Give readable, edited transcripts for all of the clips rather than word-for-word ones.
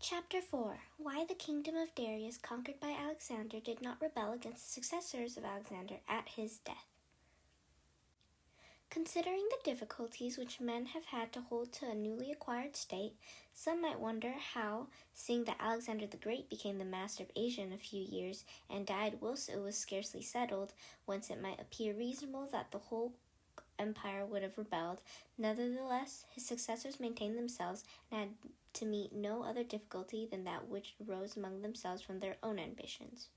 Chapter 4. Why the kingdom of Darius, conquered by Alexander, did not rebel against the successors of Alexander at his death. Considering the difficulties which men have had to hold to a newly acquired state, some might wonder how, seeing that Alexander the Great became the master of Asia in a few years and died whilst it was scarcely settled, whence it might appear reasonable that the whole empire would have rebelled. Nevertheless, his successors maintained themselves and had to meet no other difficulty than that which arose among themselves from their own ambitions.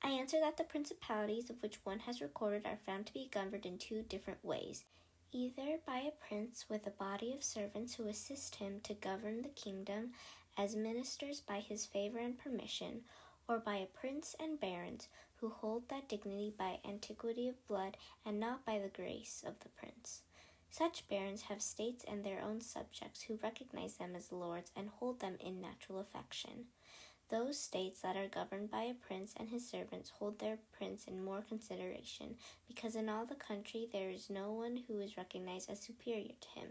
I answer that the principalities of which one has recorded are found to be governed in two different ways, either by a prince with a body of servants who assist him to govern the kingdom as ministers by his favor and permission, or by a prince and barons who hold that dignity by antiquity of blood and not by the grace of the prince. Such barons have states and their own subjects who recognize them as lords and hold them in natural affection. Those states that are governed by a prince and his servants hold their prince in more consideration, because in all the country there is no one who is recognized as superior to him.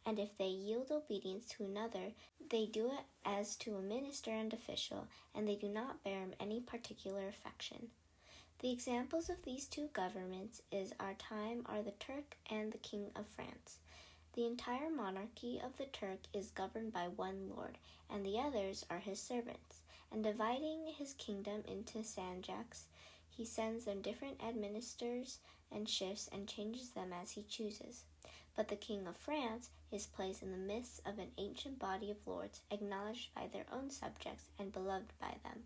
And if they yield obedience to another, they do it as to a minister and official, and they do not bear him any particular affection. The examples of these two governments is our time are the Turk and the King of France. The entire monarchy of the Turk is governed by one lord, and the others are his servants. And dividing his kingdom into sanjaks, he sends them different administrators and shifts and changes them as he chooses. But the King of France is placed in the midst of an ancient body of lords, acknowledged by their own subjects and beloved by them.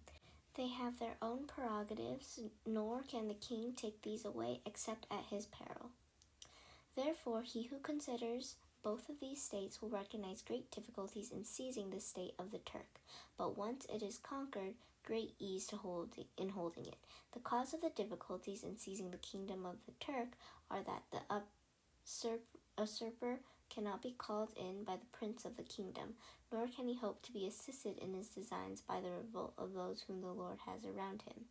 They have their own prerogatives, nor can the king take these away except at his peril. Therefore, he who considers both of these states will recognize great difficulties in seizing the state of the Turk, but once it is conquered, great ease in holding it. The cause of the difficulties in seizing the kingdom of the Turk are that the usurper cannot be called in by the prince of the kingdom, nor can he hope to be assisted in his designs by the revolt of those whom the Lord has around him.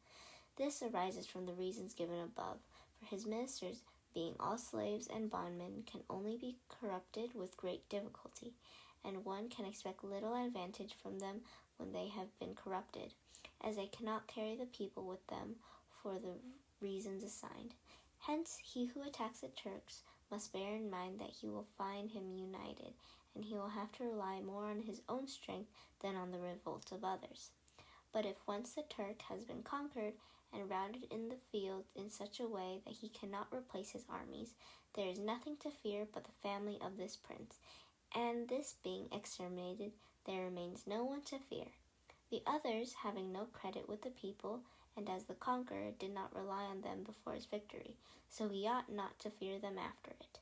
This arises from the reasons given above, for his ministers, being all slaves and bondmen, can only be corrupted with great difficulty, and one can expect little advantage from them when they have been corrupted, as they cannot carry the people with them for the reasons assigned. Hence, he who attacks the Turks must bear in mind that he will find him united, and he will have to rely more on his own strength than on the revolt of others. But if once the Turk has been conquered and routed in the field in such a way that he cannot replace his armies, there is nothing to fear but the family of this prince, and this being exterminated, there remains no one to fear. The others, having no credit with the people, and as the conqueror did not rely on them before his victory, so he ought not to fear them after it.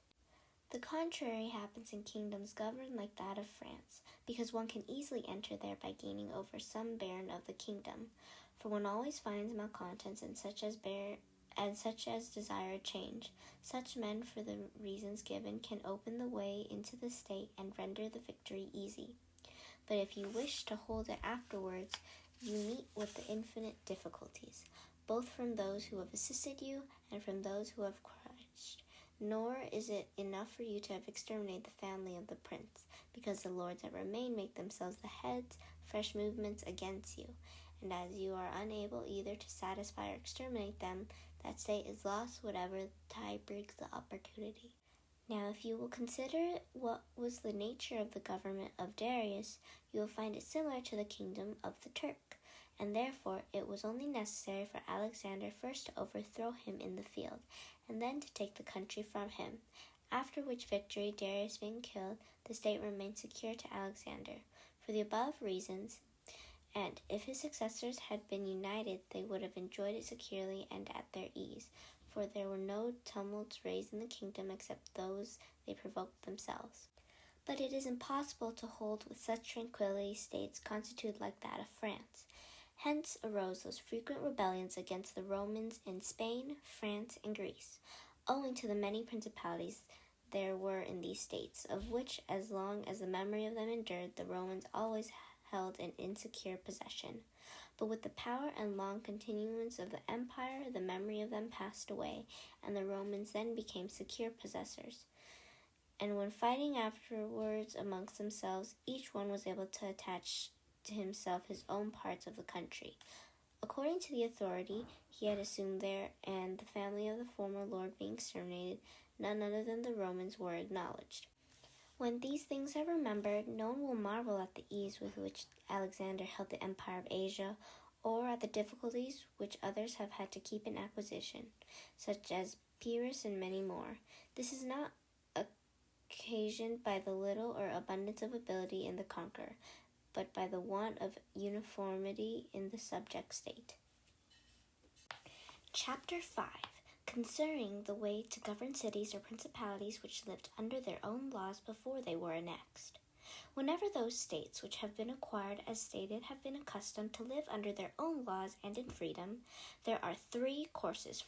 The contrary happens in kingdoms governed like that of France, because one can easily enter there by gaining over some baron of the kingdom. For one always finds malcontents and such as desire a change. Such men, for the reasons given, can open the way into the state and render the victory easy. But if you wish to hold it afterwards, you meet with the infinite difficulties, both from those who have assisted you and from those who have crushed. Nor is it enough for you to have exterminated the family of the prince, because the lords that remain make themselves the heads, fresh movements against you. And as you are unable either to satisfy or exterminate them, that state is lost whatever tide brings the opportunity. Now, if you will consider what was the nature of the government of Darius, you will find it similar to the kingdom of the Turk, and therefore it was only necessary for Alexander first to overthrow him in the field, and then to take the country from him, after which victory, Darius being killed, the state remained secure to Alexander. For the above reasons, and if his successors had been united, they would have enjoyed it securely and at their ease, for there were no tumults raised in the kingdom except those they provoked themselves. But it is impossible to hold with such tranquility states constituted like that of France. Hence arose those frequent rebellions against the Romans in Spain, France, and Greece, owing to the many principalities there were in these states, of which, as long as the memory of them endured, the Romans always held an insecure possession. But with the power and long continuance of the empire, the memory of them passed away, and the Romans then became secure possessors. And when fighting afterwards amongst themselves, each one was able to attach to himself his own parts of the country. According to the authority he had assumed there, and the family of the former lord being exterminated, none other than the Romans were acknowledged. When these things are remembered, no one will marvel at the ease with which Alexander held the empire of Asia, or at the difficulties which others have had to keep in acquisition, such as Pyrrhus and many more. This is not occasioned by the little or abundance of ability in the conqueror, but by the want of uniformity in the subject state. Chapter 5. Concerning the way to govern cities or principalities which lived under their own laws before they were annexed. Whenever those states which have been acquired as stated have been accustomed to live under their own laws and in freedom, there are 3 courses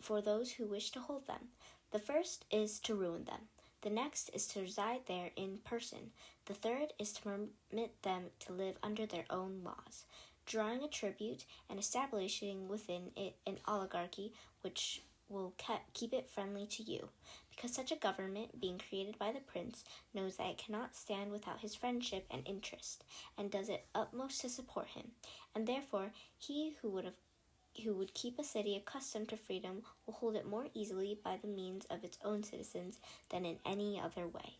for those who wish to hold them. The first is to ruin them. The next is to reside there in person. The third is to permit them to live under their own laws, drawing a tribute and establishing within it an oligarchy which will keep it friendly to you, because such a government, being created by the prince, knows that it cannot stand without his friendship and interest, and does its utmost to support him, and therefore he who would keep a city accustomed to freedom will hold it more easily by the means of its own citizens than in any other way.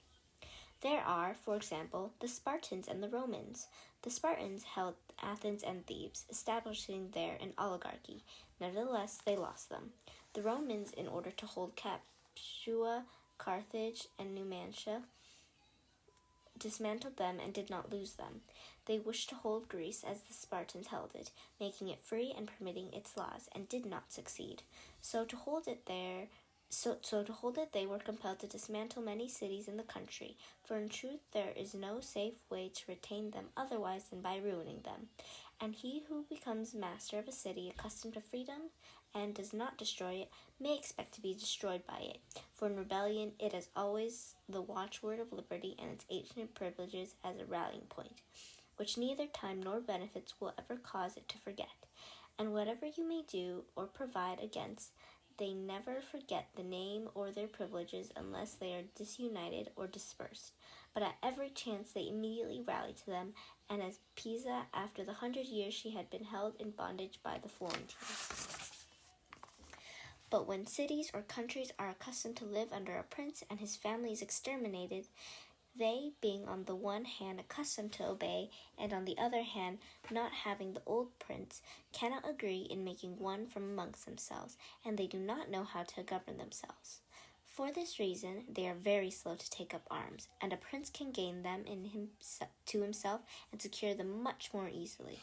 There are, for example, the Spartans and the Romans. The Spartans held Athens and Thebes, establishing there an oligarchy. Nevertheless, they lost them. The Romans, in order to hold Capua, Carthage, and Numantia, dismantled them and did not lose them. They wished to hold Greece as the Spartans held it, making it free and permitting its laws, and did not succeed. So to hold it, they were compelled to dismantle many cities in the country, for in truth there is no safe way to retain them otherwise than by ruining them. And he who becomes master of a city accustomed to freedom, and does not destroy it, may expect to be destroyed by it. For in rebellion it is always the watchword of liberty and its ancient privileges as a rallying point, which neither time nor benefits will ever cause it to forget. And whatever you may do or provide against, they never forget the name or their privileges unless they are disunited or dispersed. But at every chance they immediately rally to them, and as Pisa, after the 100 years she had been held in bondage by the Florentines. But when cities or countries are accustomed to live under a prince and his family is exterminated, they, being on the one hand accustomed to obey, and on the other hand not having the old prince, cannot agree in making one from amongst themselves, and they do not know how to govern themselves. For this reason they are very slow to take up arms, and a prince can gain them to himself and secure them much more easily.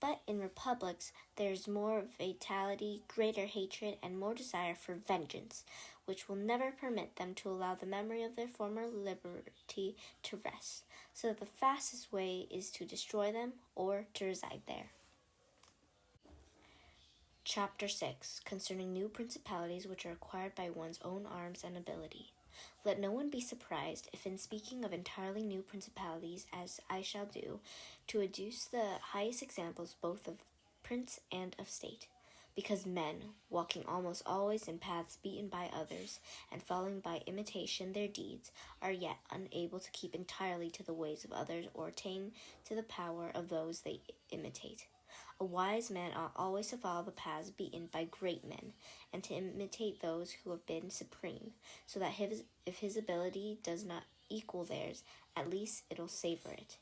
But in republics there is more fatality, greater hatred, and more desire for vengeance, which will never permit them to allow the memory of their former liberty to rest. So that the fastest way is to destroy them or to reside there. Chapter 6. Concerning new principalities which are acquired by one's own arms and ability. Let no one be surprised if, in speaking of entirely new principalities, as I shall do, to adduce the highest examples both of prince and of state, because men, walking almost always in paths beaten by others, and following by imitation their deeds, are yet unable to keep entirely to the ways of others or attain to the power of those they imitate. A wise man ought always to follow the paths beaten by great men, and to imitate those who have been supreme, so that if his ability does not equal theirs, at least it'll savor it.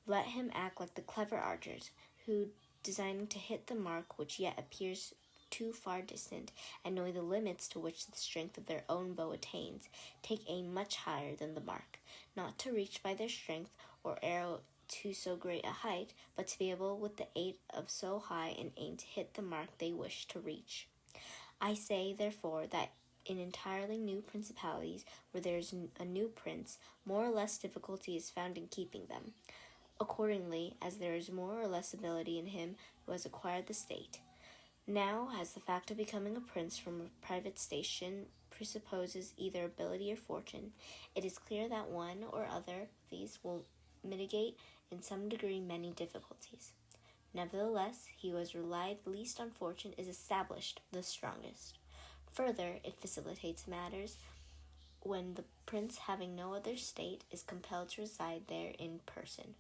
Let him act like the clever archers, who, designing to hit the mark which yet appears too far distant, and knowing the limits to which the strength of their own bow attains, take aim much higher than the mark, not to reach by their strength or arrow to so great a height, but to be able with the aid of so high an aim to hit the mark they wish to reach. I say, therefore, that in entirely new principalities, where there is a new prince, more or less difficulty is found in keeping them, accordingly as there is more or less ability in him who has acquired the state. Now, as the fact of becoming a prince from a private station presupposes either ability or fortune, it is clear that one or other of these will mitigate in some degree many difficulties. Nevertheless, he who has relied least on fortune is established the strongest. Further, it facilitates matters when the prince, having no other state, is compelled to reside there in person.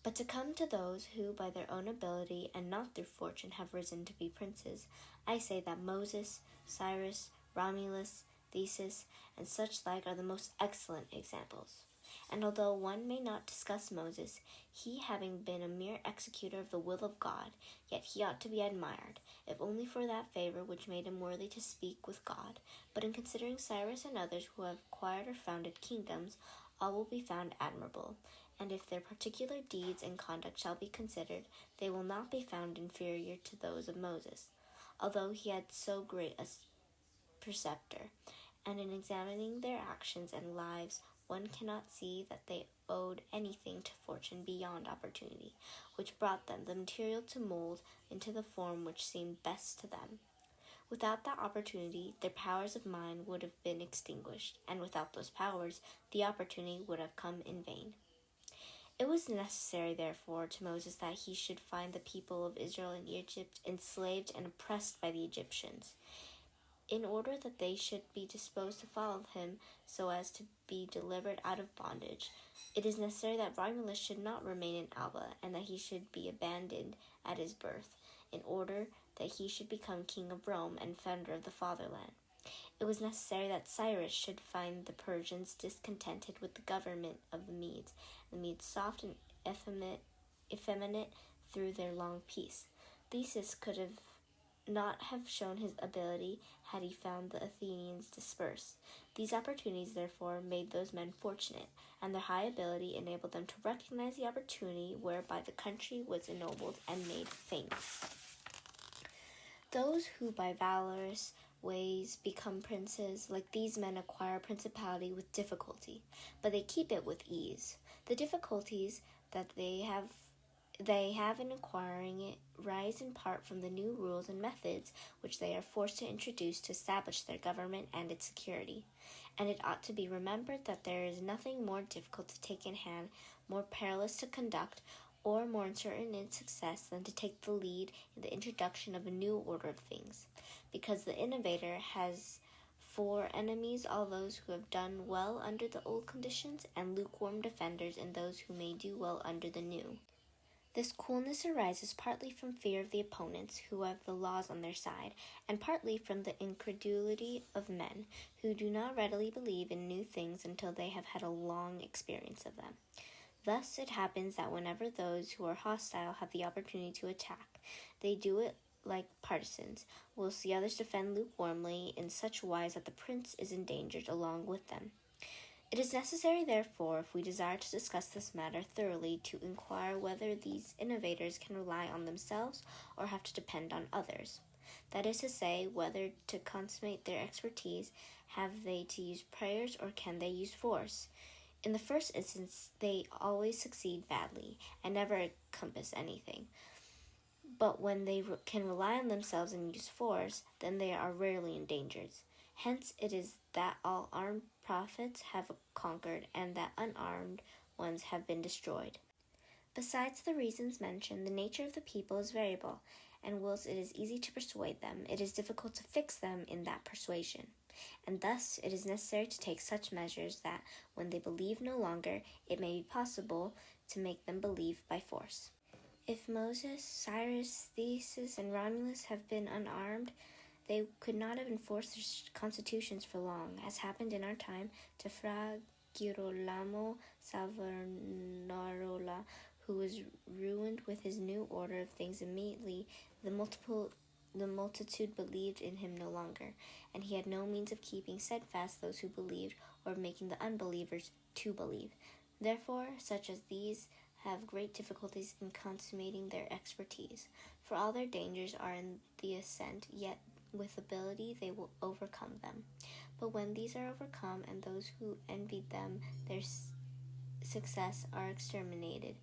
But to come to those who by their own ability and not through fortune have risen to be princes, I say that Moses, Cyrus, Romulus, Theseus, and such like are the most excellent examples. And although one may not discuss Moses, he having been a mere executor of the will of God, yet he ought to be admired, if only for that favor which made him worthy to speak with God. But in considering Cyrus and others who have acquired or founded kingdoms, all will be found admirable, and if their particular deeds and conduct shall be considered, they will not be found inferior to those of Moses, although he had so great a preceptor. And in examining their actions and lives, one cannot see that they owed anything to fortune beyond opportunity, which brought them the material to mold into the form which seemed best to them. Without that opportunity, their powers of mind would have been extinguished, and without those powers, the opportunity would have come in vain. It was necessary, therefore, to Moses that he should find the people of Israel in Egypt enslaved and oppressed by the Egyptians, in order that they should be disposed to follow him so as to be delivered out of bondage. It is necessary that Romulus should not remain in Alba, and that he should be abandoned at his birth, in order that he should become king of Rome and founder of the fatherland. It was necessary that Cyrus should find the Persians discontented with the government of the Medes soft and effeminate through their long peace. Theseus could not have shown his ability had he found the Athenians dispersed. These opportunities, therefore, made those men fortunate, and their high ability enabled them to recognize the opportunity whereby the country was ennobled and made famous. Those who by valorous ways become princes, like these men, acquire principality with difficulty, but they keep it with ease. The difficulties that they have in acquiring it rise in part from the new rules and methods which they are forced to introduce to establish their government and its security. And it ought to be remembered that there is nothing more difficult to take in hand, more perilous to conduct, or more uncertain in success than to take the lead in the introduction of a new order of things, because the innovator has for enemies all those who have done well under the old conditions, and lukewarm defenders in those who may do well under the new. This coolness arises partly from fear of the opponents who have the laws on their side, and partly from the incredulity of men who do not readily believe in new things until they have had a long experience of them. Thus it happens that whenever those who are hostile have the opportunity to attack, they do it like partisans, whilst the others defend lukewarmly in such wise that the prince is endangered along with them. It is necessary, therefore, if we desire to discuss this matter thoroughly, to inquire whether these innovators can rely on themselves or have to depend on others. That is to say, whether to consummate their expertise, have they to use prayers or can they use force? In the first instance, they always succeed badly and never compass anything. But when they can rely on themselves and use force, then they are rarely endangered. Hence it is that all armed prophets have conquered, and that unarmed ones have been destroyed. Besides the reasons mentioned, the nature of the people is variable, and whilst it is easy to persuade them, it is difficult to fix them in that persuasion. And thus it is necessary to take such measures that, when they believe no longer, it may be possible to make them believe by force. If Moses, Cyrus, Theseus, and Romulus have been unarmed, they could not have enforced their constitutions for long, as happened in our time to Fra Girolamo Savonarola, who was ruined with his new order of things immediately the multitude believed in him no longer, and he had no means of keeping steadfast those who believed, or of making the unbelievers to believe. Therefore, such as these have great difficulties in consummating their expertise, for all their dangers are in the ascent, yet with ability they will overcome them. But when these are overcome, and those who envied them their success are exterminated,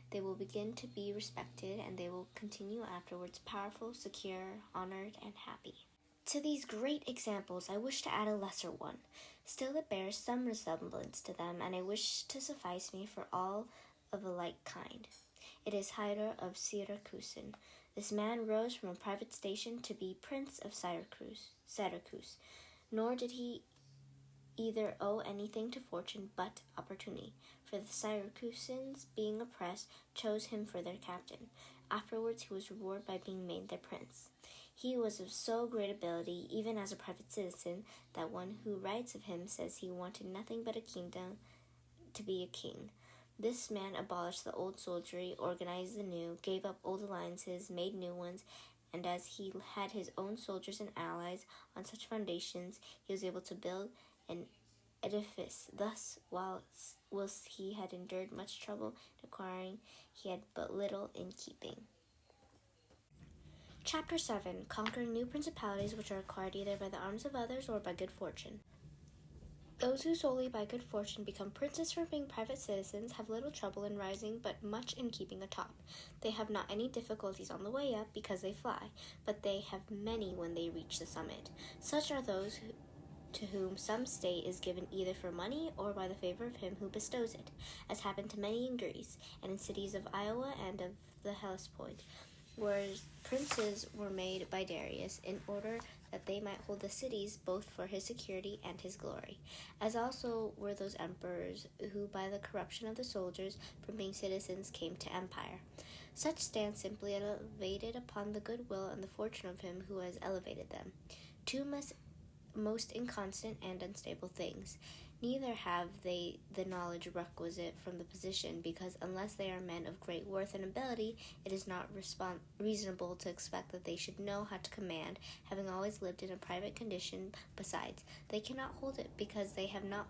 they will begin to be respected, and they will continue afterwards powerful, secure, honored, and happy. To these great examples I wish to add a lesser one. Still it bears some resemblance to them, and I wish to suffice me for all of a like kind. It is Hydra of Syracuse. This man rose from a private station to be Prince of Syracuse, nor did he either owe anything to fortune but opportunity. For the Syracusans, being oppressed, chose him for their captain. Afterwards he was rewarded by being made their prince. He was of so great ability, even as a private citizen, that one who writes of him says he wanted nothing but a kingdom to be a king. This man abolished the old soldiery, organized the new, gave up old alliances, made new ones, and as he had his own soldiers and allies on such foundations, he was able to build an edifice. Thus, whilst he had endured much trouble in acquiring, he had but little in keeping. Chapter 7. Conquering new principalities which are acquired either by the arms of others or by good fortune. Those who solely by good fortune become princes from being private citizens have little trouble in rising, but much in keeping atop. They have not any difficulties on the way up because they fly, but they have many when they reach the summit. Such are those to whom some state is given either for money or by the favor of him who bestows it, as happened to many in Greece, and in cities of Iowa and of the Hellespont, where princes were made by Darius in order that they might hold the cities both for his security and his glory, as also were those emperors who by the corruption of the soldiers from being citizens came to empire. Such stand simply elevated upon the goodwill and the fortune of him who has elevated them. Two most inconstant and unstable things. Neither have they the knowledge requisite from the position, because unless they are men of great worth and ability, it is not reasonable to expect that they should know how to command, having always lived in a private condition. Besides, they cannot hold it, because they have not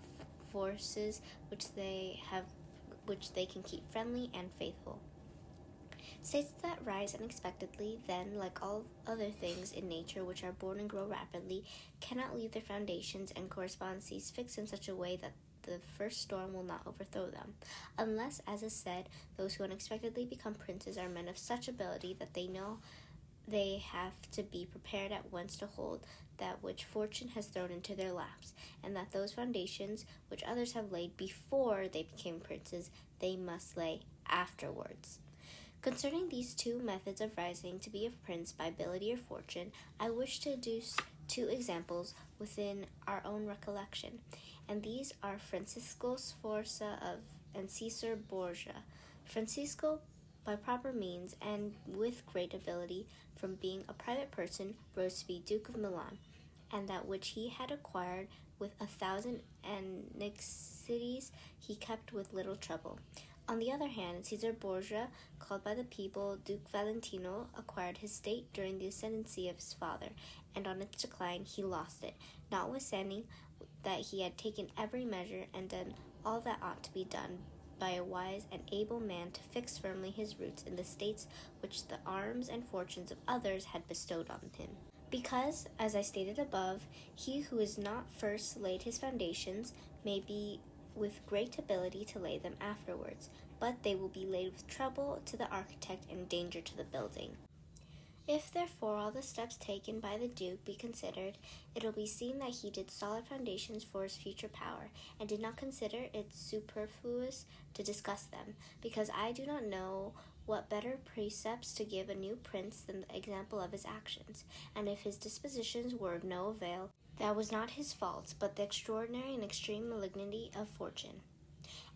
forces which they can keep friendly and faithful. States that rise unexpectedly, then, like all other things in nature which are born and grow rapidly, cannot leave their foundations and correspondencies fixed in such a way that the first storm will not overthrow them, unless, as is said, those who unexpectedly become princes are men of such ability that they know they have to be prepared at once to hold that which fortune has thrown into their laps, and that those foundations which others have laid before they became princes, they must lay afterwards. Concerning these two methods of rising to be a prince by ability or fortune, I wish to adduce two examples within our own recollection, and these are Francisco Sforza and Caesar Borgia. Francisco, by proper means and with great ability, from being a private person, rose to be Duke of Milan, and that which he had acquired with 1,000 annexities he kept with little trouble. On the other hand, Caesar Borgia, called by the people Duke Valentino, acquired his state during the ascendancy of his father, and on its decline he lost it, notwithstanding that he had taken every measure and done all that ought to be done by a wise and able man to fix firmly his roots in the states which the arms and fortunes of others had bestowed on him. Because, as I stated above, he who has not first laid his foundations may be with great ability to lay them afterwards, but they will be laid with trouble to the architect and danger to the building. If, therefore, all the steps taken by the Duke be considered, it will be seen that he did solid foundations for his future power, and did not consider it superfluous to discuss them, because I do not know what better precepts to give a new prince than the example of his actions, and if his dispositions were of no avail, that was not his fault, but the extraordinary and extreme malignity of fortune.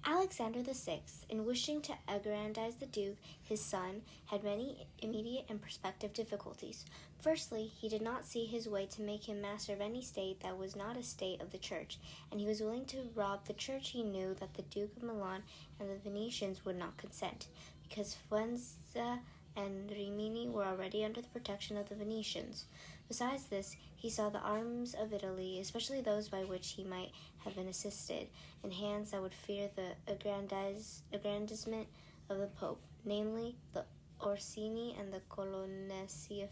Alexander VI, in wishing to aggrandize the Duke, his son, had many immediate and prospective difficulties. Firstly, he did not see his way to make him master of any state that was not a state of the Church, and he was willing to rob the Church. He knew that the Duke of Milan and the Venetians would not consent, because Faenza and Rimini were already under the protection of the Venetians. Besides this, he saw the arms of Italy, especially those by which he might have been assisted, in hands that would fear the aggrandizement of the Pope, namely the Orsini and the Colonnesi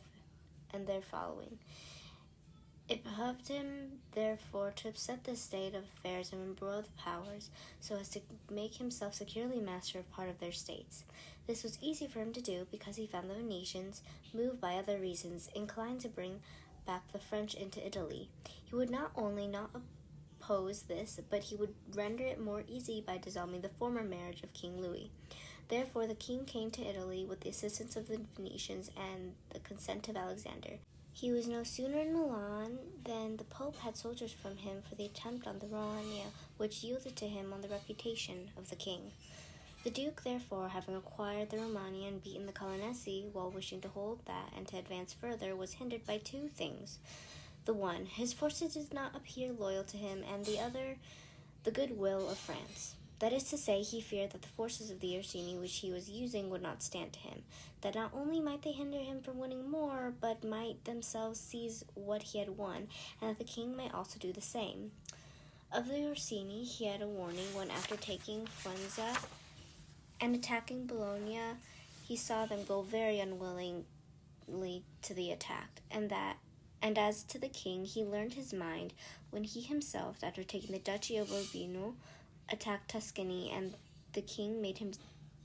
and their following. It behoved him, therefore, to upset the state of affairs and embroil the powers, so as to make himself securely master of part of their states. This was easy for him to do, because he found the Venetians, moved by other reasons, inclined to bring back the French into Italy. He would not only not oppose this, but he would render it more easy by dissolving the former marriage of King Louis. Therefore the king came to Italy with the assistance of the Venetians and the consent of Alexander. He was no sooner in Milan than the Pope had soldiers from him for the attempt on the Romagna, which yielded to him on the reputation of the king. The Duke, therefore, having acquired the Romagna and beaten the Colonnesi, while wishing to hold that and to advance further, was hindered by two things. The one, his forces did not appear loyal to him, and the other, the goodwill of France. That is to say, he feared that the forces of the Orsini which he was using would not stand to him, that not only might they hinder him from winning more, but might themselves seize what he had won, and that the king might also do the same. Of the Orsini he had a warning when, after taking Fuenza and attacking Bologna, he saw them go very unwillingly to the attack, and as to the king, he learned his mind when he himself, after taking the Duchy of Urbino, attacked Tuscany, and the king made him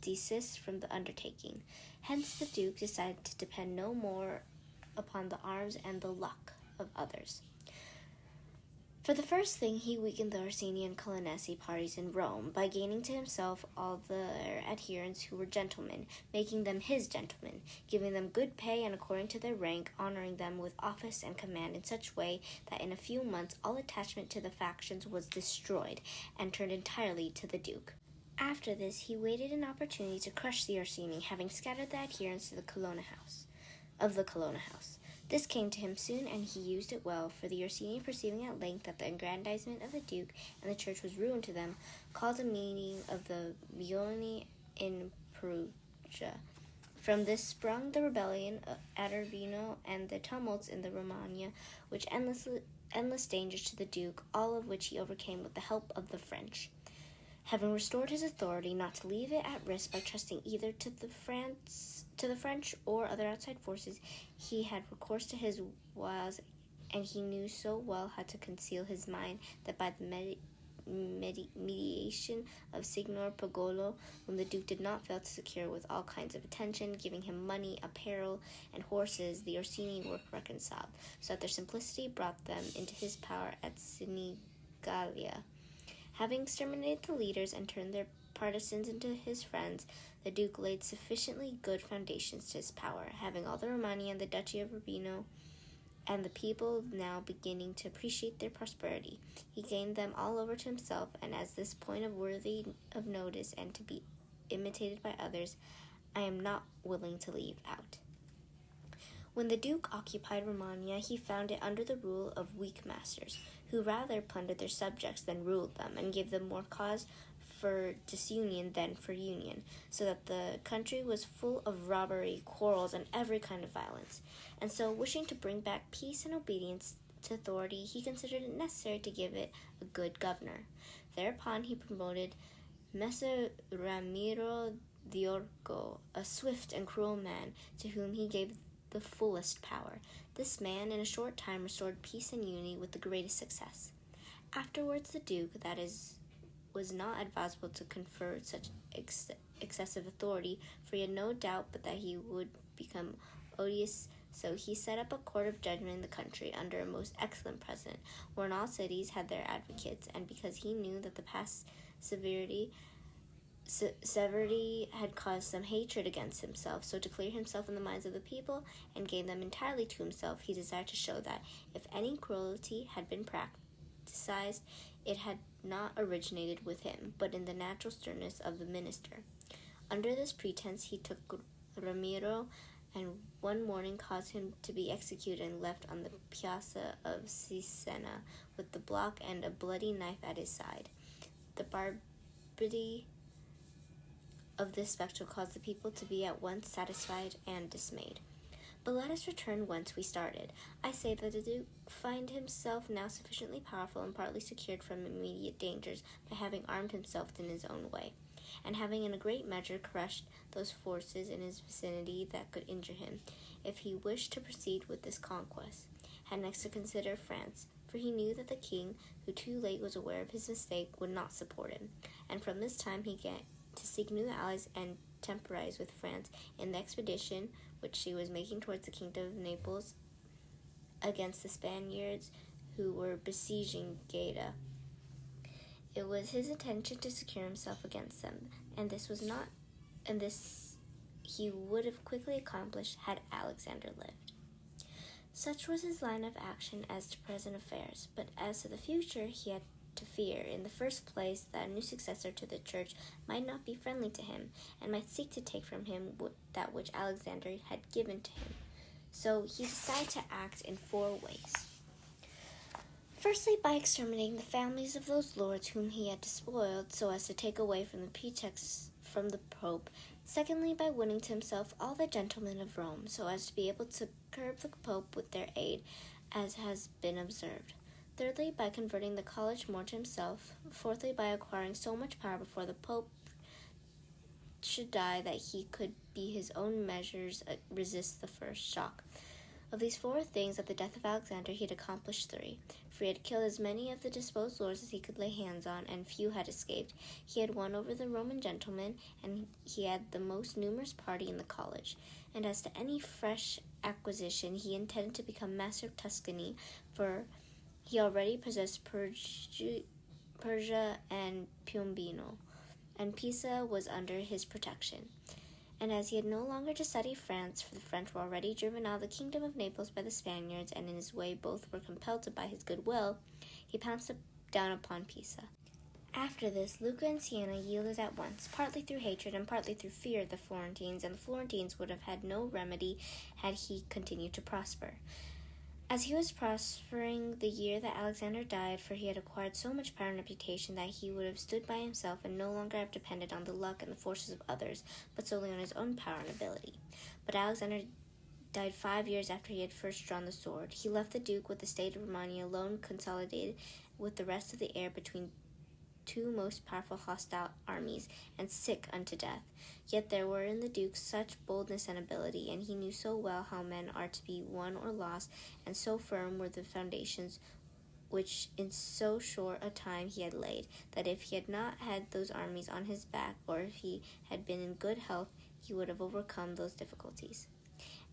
desist from the undertaking. Hence the Duke decided to depend no more upon the arms and the luck of others. For the first thing, he weakened the Orsini and Colonnesi parties in Rome by gaining to himself all their adherents who were gentlemen, making them his gentlemen, giving them good pay and according to their rank, honoring them with office and command in such way that in a few months all attachment to the factions was destroyed and turned entirely to the Duke. After this, he waited an opportunity to crush the Orsini, having scattered the adherents to the Colonna house. This came to him soon, and he used it well, for the Orsini, perceiving at length that the aggrandizement of the Duke and the Church was ruin to them, called a meeting of the Bioni in Perugia. From this sprung the rebellion at Urbino and the tumults in the Romagna, which endless dangers to the Duke, all of which he overcame with the help of the French. Having restored his authority, not to leave it at risk by trusting either to the French or other outside forces, he had recourse to his wiles, and he knew so well how to conceal his mind that by the mediation of Signor Pagolo, whom the Duke did not fail to secure with all kinds of attention, giving him money, apparel, and horses, the Orsini were reconciled, so that their simplicity brought them into his power at Sinigalia. Having exterminated the leaders and turned their partisans into his friends, the Duke laid sufficiently good foundations to his power, having all the Romagna and the Duchy of Urbino, and the people now beginning to appreciate their prosperity. He gained them all over to himself, and as this point of worthy of notice and to be imitated by others, I am not willing to leave out. When the Duke occupied Romagna, he found it under the rule of weak masters, who rather plundered their subjects than ruled them, and gave them more cause for disunion than for union, so that the country was full of robbery, quarrels, and every kind of violence. And so, wishing to bring back peace and obedience to authority, he considered it necessary to give it a good governor. Thereupon he promoted Messer Ramiro d'Orco, a swift and cruel man, to whom he gave the fullest power. This man in a short time restored peace and unity with the greatest success. Afterwards the Duke, was not advisable to confer such excessive authority, for he had no doubt but that he would become odious, so he set up a court of judgment in the country under a most excellent president, wherein all cities had their advocates, and because he knew that the past severity had caused some hatred against himself, so to clear himself in the minds of the people and gain them entirely to himself, he desired to show that if any cruelty had been practiced, it had not originated with him, but in the natural sternness of the minister. Under this pretense he took Ramiro, and one morning caused him to be executed and left on the piazza of Cesena with the block and a bloody knife at his side. The barbarity of this spectacle caused the people to be at once satisfied and dismayed. But let us return whence we started. I say that the Duke find himself now sufficiently powerful and partly secured from immediate dangers by having armed himself in his own way, and having in a great measure crushed those forces in his vicinity that could injure him, if he wished to proceed with this conquest, had next to consider France, for he knew that the king, who too late was aware of his mistake, would not support him, and from this time he began to seek new allies and temporize with France in the expedition which she was making towards the kingdom of Naples against the Spaniards who were besieging Gaeta. It was his intention to secure himself against them, and this he would have quickly accomplished had Alexander lived. Such was his line of action as to present affairs, but as to the future he had to fear, in the first place, that a new successor to the church might not be friendly to him, and might seek to take from him that which Alexander had given to him. So he decided to act in 4 ways. Firstly, by exterminating the families of those lords whom he had despoiled, so as to take away from the pretext from the Pope. Secondly, by winning to himself all the gentlemen of Rome, so as to be able to curb the Pope with their aid, as has been observed. Thirdly, by converting the college more to himself. Fourthly, by acquiring so much power before the Pope should die that he could by his own measures resist the first shock. Of these 4 things, at the death of Alexander, he had accomplished 3. For he had killed as many of the disposed lords as he could lay hands on, and few had escaped. He had won over the Roman gentlemen, and he had the most numerous party in the college. And as to any fresh acquisition, he intended to become master of Tuscany, for he already possessed Persia and Piombino, and Pisa was under his protection. And as he had no longer to study France, for the French were already driven out of the kingdom of Naples by the Spaniards, and in his way both were compelled to buy his goodwill, he pounced down upon Pisa. After this, Lucca and Siena yielded at once, partly through hatred and partly through fear of the Florentines, and the Florentines would have had no remedy had he continued to prosper. As he was prospering the year that Alexander died, for he had acquired so much power and reputation that he would have stood by himself and no longer have depended on the luck and the forces of others, but solely on his own power and ability. But Alexander died 5 years after he had first drawn the sword. He left the Duke with the state of Romagna alone, consolidated with the rest of the heir between 2 most powerful hostile armies, and sick unto death. Yet there were in the Duke such boldness and ability, and he knew so well how men are to be won or lost, and so firm were the foundations which in so short a time he had laid, that if he had not had those armies on his back, or if he had been in good health, he would have overcome those difficulties.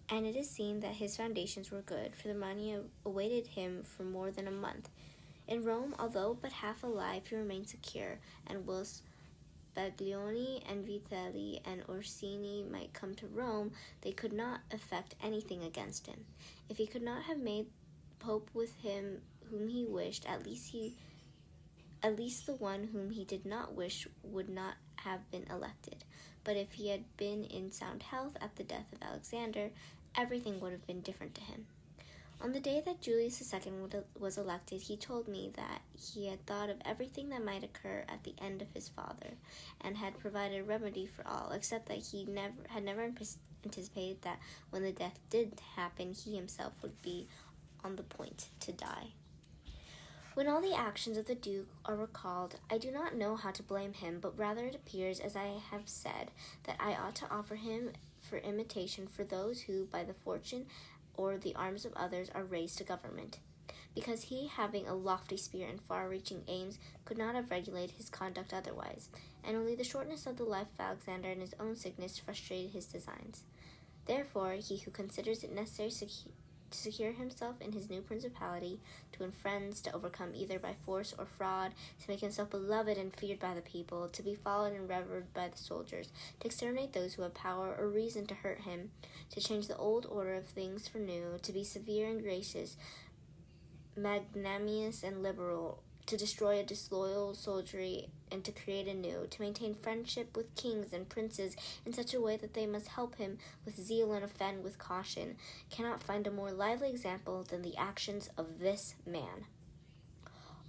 And it is seen that his foundations were good, for the Romagna awaited him for more than a month. In Rome, although but half alive, he remained secure, and whilst Baglioni and Vitelli and Orsini might come to Rome, they could not effect anything against him. If he could not have made Pope with him whom he wished, at least the one whom he did not wish would not have been elected. But if he had been in sound health at the death of Alexander, everything would have been different to him. On the day that Julius II was elected, he told me that he had thought of everything that might occur at the end of his father, and had provided a remedy for all, except that he had never anticipated that when the death did happen, he himself would be on the point to die. When all the actions of the Duke are recalled, I do not know how to blame him, but rather it appears, as I have said, that I ought to offer him for imitation for those who, by the fortune or the arms of others, are raised to government, because he, having a lofty spirit and far-reaching aims, could not have regulated his conduct otherwise, and only the shortness of the life of Alexander and his own sickness frustrated his designs. Therefore, he who considers it necessary to secure himself in his new principality, to win friends, to overcome either by force or fraud, to make himself beloved and feared by the people, to be followed and revered by the soldiers, to exterminate those who have power or reason to hurt him, to change the old order of things for new, to be severe and gracious, magnanimous and liberal, to destroy a disloyal soldiery and to create a new, to maintain friendship with kings and princes in such a way that they must help him with zeal and offend with caution, cannot find a more lively example than the actions of this man.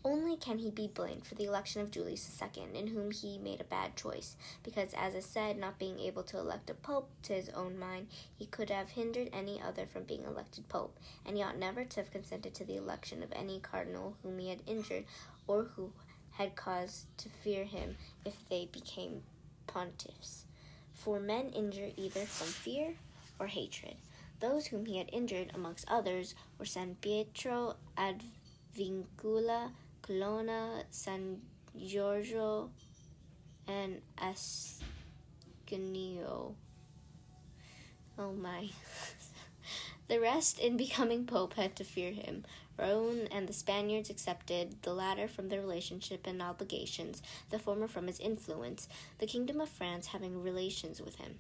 Only can he be blamed for the election of Julius II, in whom he made a bad choice, because, as is said, not being able to elect a pope to his own mind, he could have hindered any other from being elected pope, and he ought never to have consented to the election of any cardinal whom he had injured, or who had cause to fear him if they became pontiffs. For men injure either from fear or hatred. Those whom he had injured, amongst others, were San Pietro ad Vincula, Colonna, San Giorgio, and Ascanio. Oh my. The rest, in becoming pope, had to fear him. Rome and the Spaniards accepted, the latter from their relationship and obligations, the former from his influence, the kingdom of France having relations with him.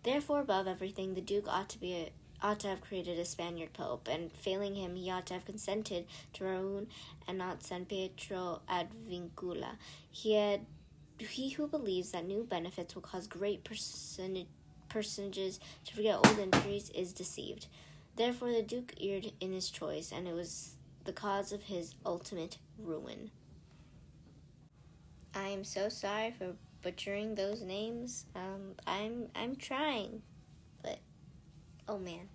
Therefore, above everything, the Duke ought ought to have created a Spaniard pope, and failing him, he ought to have consented to Raoul and not San Pietro ad Vincula. He who believes that new benefits will cause great personages to forget old injuries is deceived. Therefore the Duke erred in his choice, and it was the cause of his ultimate ruin. I am so sorry for butchering those names. I'm trying, but oh man.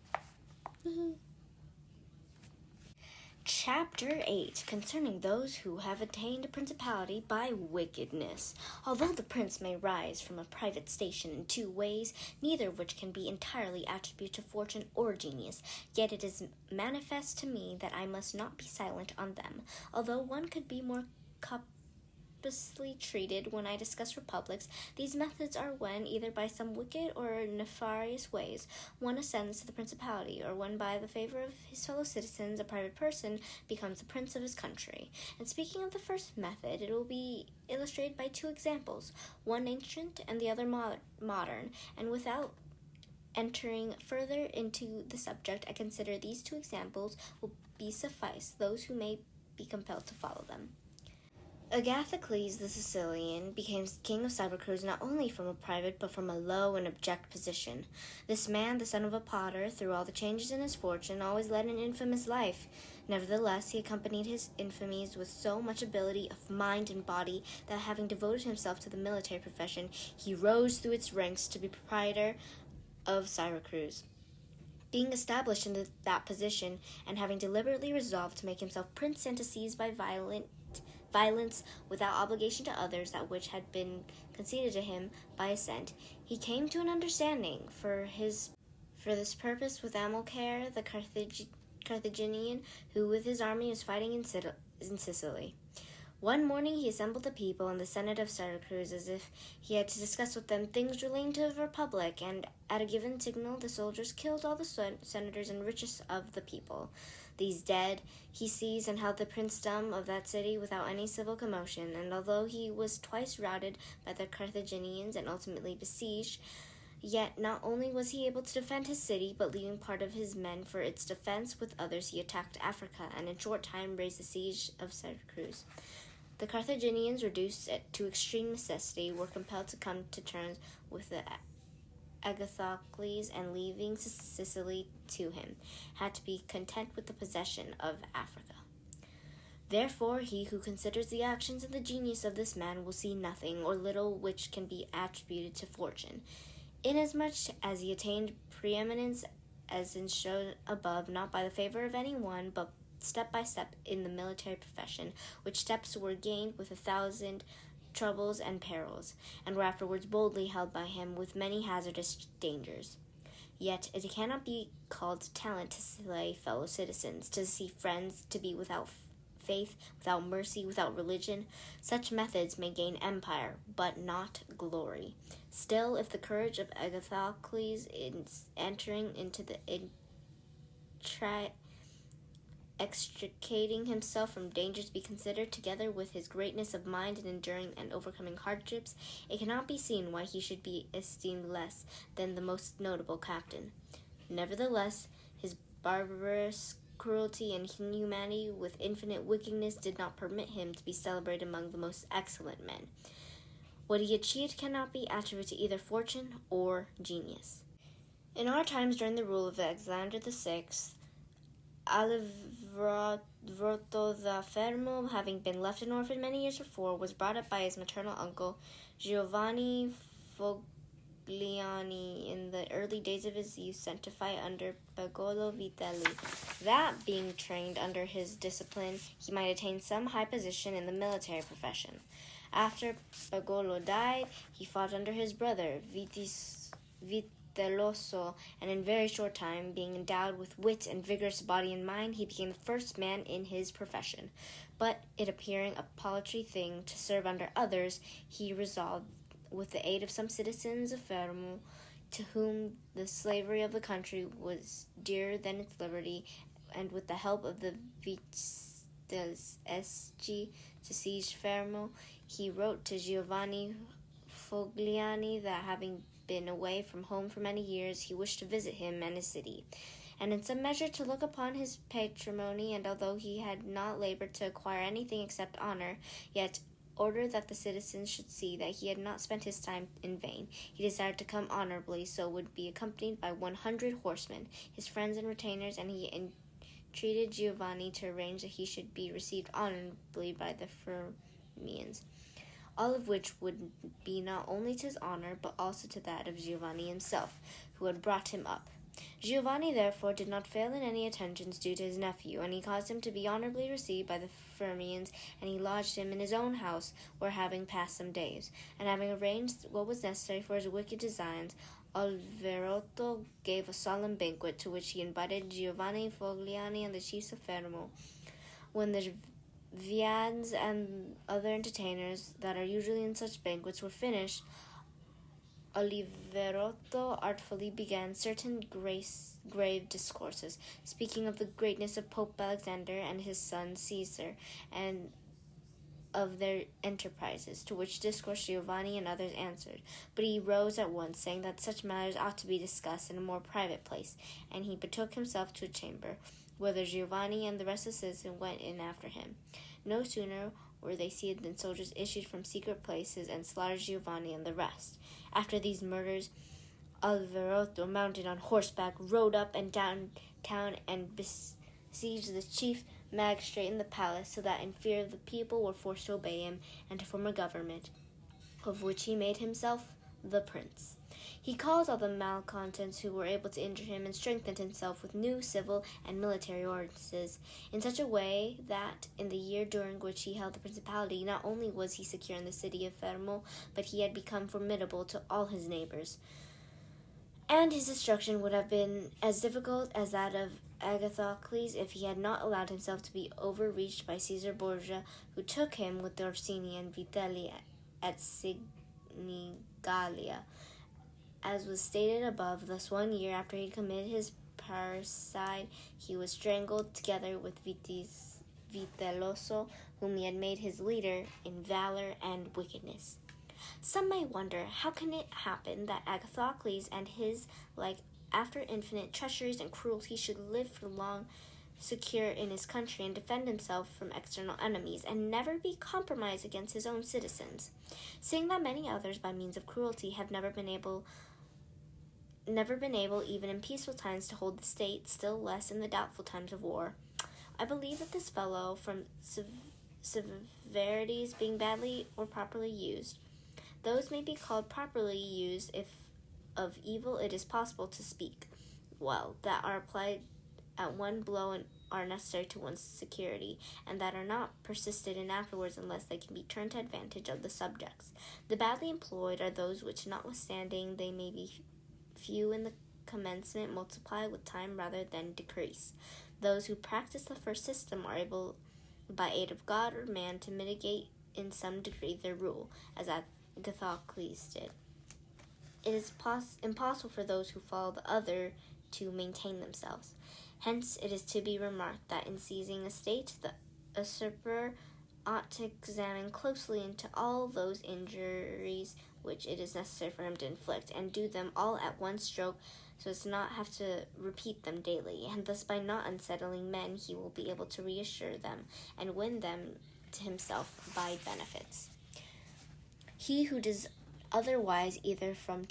Chapter 8, concerning those who have attained a principality by wickedness. Although the prince may rise from a private station in two ways, neither of which can be entirely attributed to fortune or genius, yet it is manifest to me that I must not be silent on them. Although one could be more copiously treated when I discuss republics, these methods are when, either by some wicked or nefarious ways, one ascends to the principality, or when by the favor of his fellow citizens a private person becomes the prince of his country. And speaking of the first method, it will be illustrated by two examples, one ancient and the other modern, and without entering further into the subject, I consider these two examples will be suffice those who may be compelled to follow them. Agathocles the Sicilian became king of Syracuse not only from a private but from a low and abject position. This man, the son of a potter, through all the changes in his fortune, always led an infamous life. Nevertheless, he accompanied his infamies with so much ability of mind and body that, having devoted himself to the military profession, he rose through its ranks to be proprietor of Syracuse. Being established in that position, and having deliberately resolved to make himself prince and to seize by violence without obligation to others that which had been conceded to him by assent, he came to an understanding for this purpose with Amilcar the Carthaginian, who with his army was fighting in Sicily. One morning he assembled the people and the Senate of Syracuse as if he had to discuss with them things relating to the republic, and at a given signal the soldiers killed all the senators and richest of the people. These dead, he seized and held the princedom of that city without any civil commotion, and although he was twice routed by the Carthaginians and ultimately besieged, yet not only was he able to defend his city, but leaving part of his men for its defense with others, he attacked Africa, and in short time raised the siege of Syracuse. The Carthaginians, reduced to extreme necessity, were compelled to come to terms with the Agathocles, and leaving Sicily to him, had to be content with the possession of Africa. Therefore, he who considers the actions and the genius of this man will see nothing or little which can be attributed to fortune, inasmuch as he attained preeminence, as is shown above, not by the favor of any one, but step by step in the military profession, which steps were gained with 1,000 troubles and perils, and were afterwards boldly held by him with many hazardous dangers. Yet it cannot be called talent to slay fellow citizens, to deceive friends, to be without faith, without mercy, without religion. Such methods may gain empire, but not glory. Still, if the courage of Agathocles in entering into the extricating himself from dangers be considered, together with his greatness of mind in enduring and overcoming hardships, it cannot be seen why he should be esteemed less than the most notable captain. Nevertheless, his barbarous cruelty and inhumanity with infinite wickedness did not permit him to be celebrated among the most excellent men. What he achieved cannot be attributed to either fortune or genius. In our times, during the rule of Alexander VI, Alivroto the Fermo, having been left an orphan many years before, was brought up by his maternal uncle Giovanni Fogliani in the early days of his youth, sent to fight under Pagolo Vitelli, that, being trained under his discipline, he might attain some high position in the military profession. After Pagolo died, he fought under his brother Vitelloso, and in very short time, being endowed with wit and vigorous body and mind, he became the first man in his profession. But it appearing a paltry thing to serve under others, he resolved, with the aid of some citizens of Fermo, to whom the slavery of the country was dearer than its liberty, and with the help of the Vitelleschi to siege Fermo, he wrote to Giovanni Fogliani that, having been away from home for many years, he wished to visit him and his city, and in some measure to look upon his patrimony, and although he had not labored to acquire anything except honor, yet order that the citizens should see that he had not spent his time in vain. He desired to come honorably, so would be accompanied by 100 horsemen, his friends and retainers, and he entreated Giovanni to arrange that he should be received honorably by the Fermians, all of which would be not only to his honor, but also to that of Giovanni himself, who had brought him up. Giovanni, therefore, did not fail in any attentions due to his nephew, and he caused him to be honorably received by the Fermians, and he lodged him in his own house, where, having passed some days, and having arranged what was necessary for his wicked designs, Alverotto gave a solemn banquet, to which he invited Giovanni, Fogliani, and the chiefs of Fermo. When the viands and other entertainers that are usually in such banquets were finished, Oliverotto artfully began certain grave discourses, speaking of the greatness of Pope Alexander and his son Caesar, and of their enterprises, to which discourse Giovanni and others answered. But he rose at once, saying that such matters ought to be discussed in a more private place, and he betook himself to a chamber, whither Giovanni and the rest of the citizens went in after him. No sooner were they seated than soldiers issued from secret places and slaughtered Giovanni and the rest. After these murders, Alverotto, mounted on horseback, rode up and down town and besieged the chief magistrate in the palace, so that in fear of the people were forced to obey him and to form a government, of which he made himself the prince. He called all the malcontents who were able to injure him, and strengthened himself with new civil and military ordinances, in such a way that in the year during which he held the principality, not only was he secure in the city of Fermo, but he had become formidable to all his neighbors. And his destruction would have been as difficult as that of Agathocles if he had not allowed himself to be overreached by Caesar Borgia, who took him with Orsini and Vitelli at Sinigalia. As was stated above, thus 1 year after he had committed his parricide, he was strangled together with Vitelloso, whom he had made his leader in valor and wickedness. Some may wonder, how can it happen that Agathocles and his like, after infinite treacheries and cruelty, should live for long secure in his country and defend himself from external enemies, and never be compromised against his own citizens, seeing that many others by means of cruelty have never been able even in peaceful times to hold the state, still less in the doubtful times of war. I believe that this fellow, from severities being badly or properly used, those may be called properly used if of evil it is possible to speak well, that are applied at one blow and are necessary to one's security, and that are not persisted in afterwards unless they can be turned to advantage of the subjects. The badly employed are those which, notwithstanding they may be few in the commencement, multiply with time rather than decrease. Those who practice the first system are able, by aid of God or man, to mitigate in some degree their rule, as Agathocles did. It is impossible for those who follow the other to maintain themselves. Hence it is to be remarked that in seizing a state, the usurper ought to examine closely into all those injuries which it is necessary for him to inflict, and do them all at one stroke, so as to not have to repeat them daily, and thus by not unsettling men he will be able to reassure them, and win them to himself by benefits. He who does otherwise, either from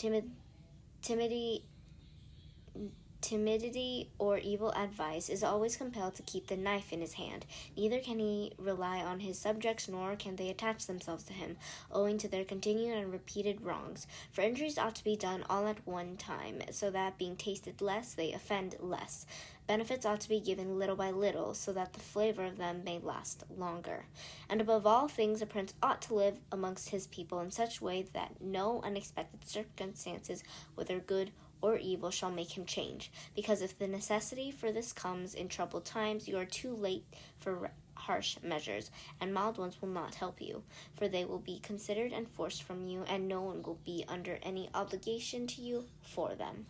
timidity or evil advice, is always compelled to keep the knife in his hand. Neither can he rely on his subjects, nor can they attach themselves to him, owing to their continued and repeated wrongs. For injuries ought to be done all at one time, so that, being tasted less, they offend less. Benefits ought to be given little by little, so that the flavor of them may last longer. And above all things, a prince ought to live amongst his people in such a way that no unexpected circumstances, whether good or evil, shall make him change, because if the necessity for this comes in troubled times, you are too late for harsh measures, and mild ones will not help you, for they will be considered and forced from you, and no one will be under any obligation to you for them.